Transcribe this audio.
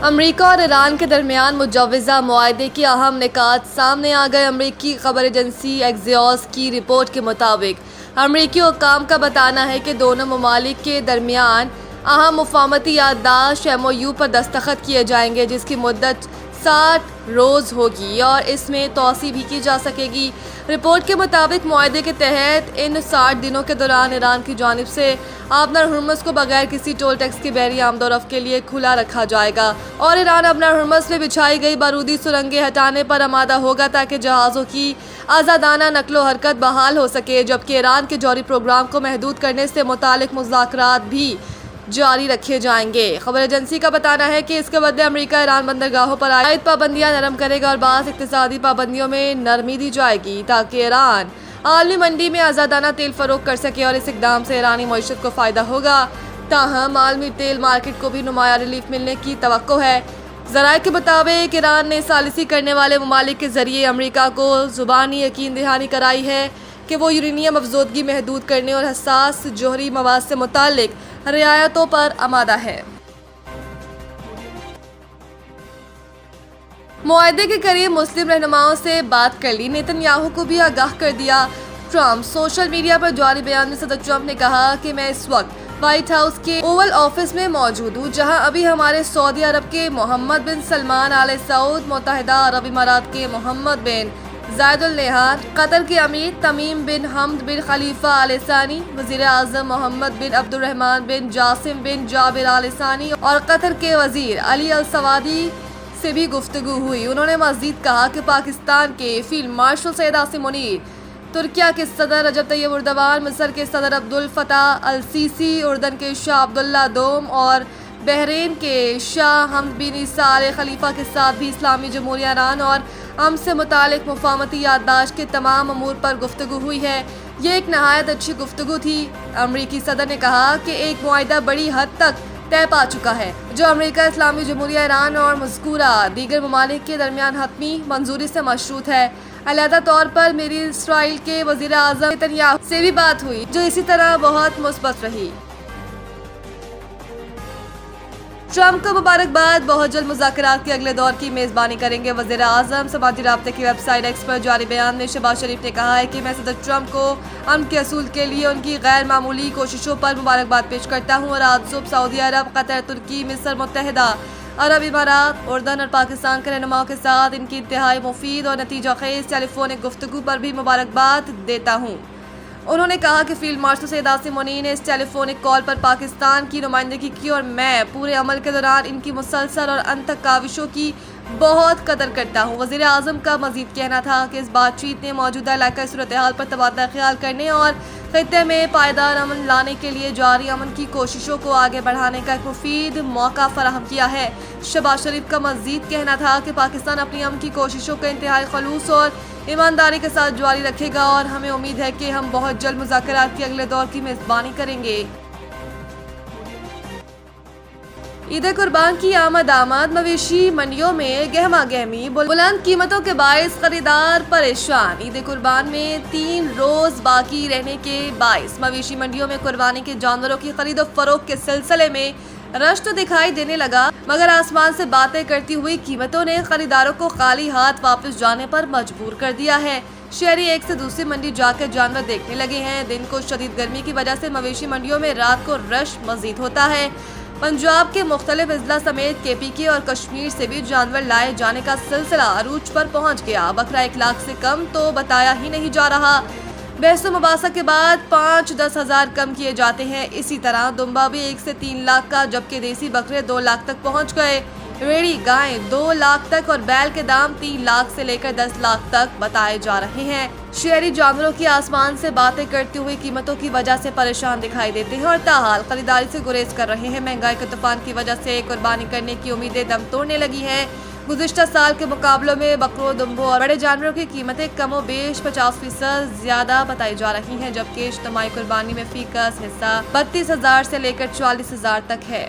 امریکہ اور ایران کے درمیان مجوزہ معاہدے کی اہم نکات سامنے آ گئے۔ امریکی خبر ایجنسی ایکزیوس کی رپورٹ کے مطابق امریکی حکام کا بتانا ہے کہ دونوں ممالک کے درمیان اہم مفاہمتی یادداشت MOU پر دستخط کیے جائیں گے، جس کی مدت 60 روز ہوگی اور اس میں توسیع بھی کی جا سکے گی۔ رپورٹ کے مطابق معاہدے کے تحت ان 60 دنوں کے دوران ایران کی جانب سے آبنر ہرمز کو بغیر کسی ٹول ٹیکس کے بحری آمد و رفت کے لیے کھلا رکھا جائے گا اور ایران آبنر ہرمز میں بچھائی گئی بارودی سرنگیں ہٹانے پر آمادہ ہوگا تاکہ جہازوں کی آزادانہ نقل و حرکت بحال ہو سکے، جبکہ ایران کے جوہری پروگرام کو محدود کرنے سے متعلق مذاکرات بھی جاری رکھے جائیں گے۔ خبر ایجنسی کا بتانا ہے کہ اس کے بدلے امریکہ ایران بندرگاہوں پر عائد پابندیاں نرم کرے گا اور بعض اقتصادی پابندیوں میں نرمی دی جائے گی تاکہ ایران عالمی منڈی میں آزادانہ تیل فروخت کر سکے اور اس اقدام سے ایرانی معیشت کو فائدہ ہوگا۔ تاہم عالمی تیل مارکیٹ کو بھی نمایاں ریلیف ملنے کی توقع ہے۔ ذرائع کے مطابق ایران نے ثالثی کرنے والے ممالک کے ذریعے امریکہ کو زبانی یقین دہانی کرائی ہے کہ وہ یورینیم افزودگی محدود کرنے اور حساس جوہری مواد سے متعلق رعایتوں پر آمادہ ہے۔ معاہدے کے قریب مسلم رہنماؤں سے بات کر لی، نیتن یاہو کو بھی آگاہ کر دیا ٹرمپ۔ سوشل میڈیا پر جاری بیان میں صدر ٹرمپ نے کہا کہ میں اس وقت وائٹ ہاؤس کے اوول آفس میں موجود ہوں، جہاں ابھی ہمارے سعودی عرب کے محمد بن سلمان آل سعود، متحدہ عرب امارات کے محمد بن زائد ال نہیان، قطر کے امیر تمیم بن حمد بن خلیفہ آل ثانی، وزیر اعظم محمد بن عبد الرحمن بن جاسم بن جابر آل ثانی اور قطر کے وزیر علی السوادی سے بھی گفتگو ہوئی۔ انہوں نے مزید کہا کہ پاکستان کے فیلڈ مارشل سید عاصم منیر، ترکیہ کے صدر رجب طیب اردوان، مصر کے صدر عبد الفتاح السیسی، اردن کے شاہ عبداللہ دوم اور بحرین کے شاہ حمد بن عیسیٰ آل خلیفہ کے ساتھ بھی اسلامی جمہوریہ ایران اور امن سے متعلق مفاہمتی یادداشت کے تمام امور پر گفتگو ہوئی ہے۔ یہ ایک نہایت اچھی گفتگو تھی۔ امریکی صدر نے کہا کہ ایک معاہدہ بڑی حد تک طے پا چکا ہے، جو امریکہ، اسلامی جمہوریہ ایران اور مذکورہ دیگر ممالک کے درمیان حتمی منظوری سے مشروط ہے۔ علیحدہ طور پر میری اسرائیل کے وزیر اعظم نیتن یاہو سے بھی بات ہوئی، جو اسی طرح بہت مثبت رہی۔ ٹرمپ کو مبارکباد، بہت جلد مذاکرات کے اگلے دور کی میزبانی کریں گے۔ وزیر اعظم سماجی رابطے کی ویب سائٹ ایکس پر جاری بیان میں شہباز شریف نے کہا ہے کہ میں صدر ٹرمپ کو امن کے حصول کے لیے ان کی غیر معمولی کوششوں پر مبارکباد پیش کرتا ہوں اور آج صبح سعودی عرب، قطر، ترکی، مصر، متحدہ عرب امارات، اردن اور پاکستان کے رہنماؤں کے ساتھ ان کی انتہائی مفید اور نتیجہ خیز ٹیلی فونک گفتگو پر بھی مبارکباد دیتا ہوں۔ انہوں نے کہا کہ فیلڈ مارشل سید عاصم منیر نے اس ٹیلی فونک کال پر پاکستان کی نمائندگی کی اور میں پورے عمل کے دوران ان کی مسلسل اور انتھک کاوشوں کی بہت قدر کرتا ہوں۔ وزیر اعظم کا مزید کہنا تھا کہ اس بات چیت نے موجودہ علاقائی صورتحال پر تبادلہ خیال کرنے اور خطے میں پائیدار امن لانے کے لیے جاری امن کی کوششوں کو آگے بڑھانے کا ایک مفید موقع فراہم کیا ہے۔ شہباز شریف کا مزید کہنا تھا کہ پاکستان اپنی امن کی کوششوں کو انتہائی خلوص اور ایمانداری کے ساتھ جاری رکھے گا اور ہمیں امید ہے کہ ہم بہت جلد مذاکرات کے اگلے دور کی میزبانی کریں گے۔ عید قربان کی آمد مویشی منڈیوں میں گہما گہمی، بلند قیمتوں کے باعث خریدار پریشان۔ عید قربان میں 3 روز باقی رہنے کے باعث مویشی منڈیوں میں قربانی کے جانوروں کی خرید و فروخت کے سلسلے میں رش تو دکھائی دینے لگا، مگر آسمان سے باتیں کرتی ہوئی قیمتوں نے خریداروں کو خالی ہاتھ واپس جانے پر مجبور کر دیا ہے۔ شہری ایک سے دوسری منڈی جا کر جانور دیکھنے لگے ہیں۔ دن کو شدید گرمی کی وجہ سے مویشی منڈیوں میں رات کو رش مزید ہوتا ہے۔ پنجاب کے مختلف اضلاع سمیت KPK اور کشمیر سے بھی جانور لائے جانے کا سلسلہ عروج پر پہنچ گیا۔ بکرا 1 لاکھ سے کم تو بتایا ہی نہیں جا رہا۔ بحث و مباحثہ کے بعد 5-10 ہزار کم کیے جاتے ہیں۔ اسی طرح دمبا بھی 1 سے 3 لاکھ کا، جبکہ دیسی بکرے 2 لاکھ تک پہنچ گئے۔ ریڑھی گائیں 2 لاکھ تک اور بیل کے دام 3 لاکھ سے لے کر 10 لاکھ تک بتائے جا رہے ہیں۔ شہری جانوروں کی آسمان سے باتیں کرتی ہوئی قیمتوں کی وجہ سے پریشان دکھائی دیتے ہیں اور تاحال خریداری سے گریز کر رہے ہیں۔ مہنگائی کے طوفان کی وجہ سے قربانی کرنے کی امیدیں دم توڑنے لگی ہیں۔ گزشتہ سال کے مقابلوں میں بکروں، دمبوں اور بڑے جانوروں کی قیمتیں کم و بیش 50% زیادہ بتائی جا رہی ہیں، جبکہ اجتماعی قربانی میں فی کس حصہ 32,000 سے لے کر 44,000 تک ہے۔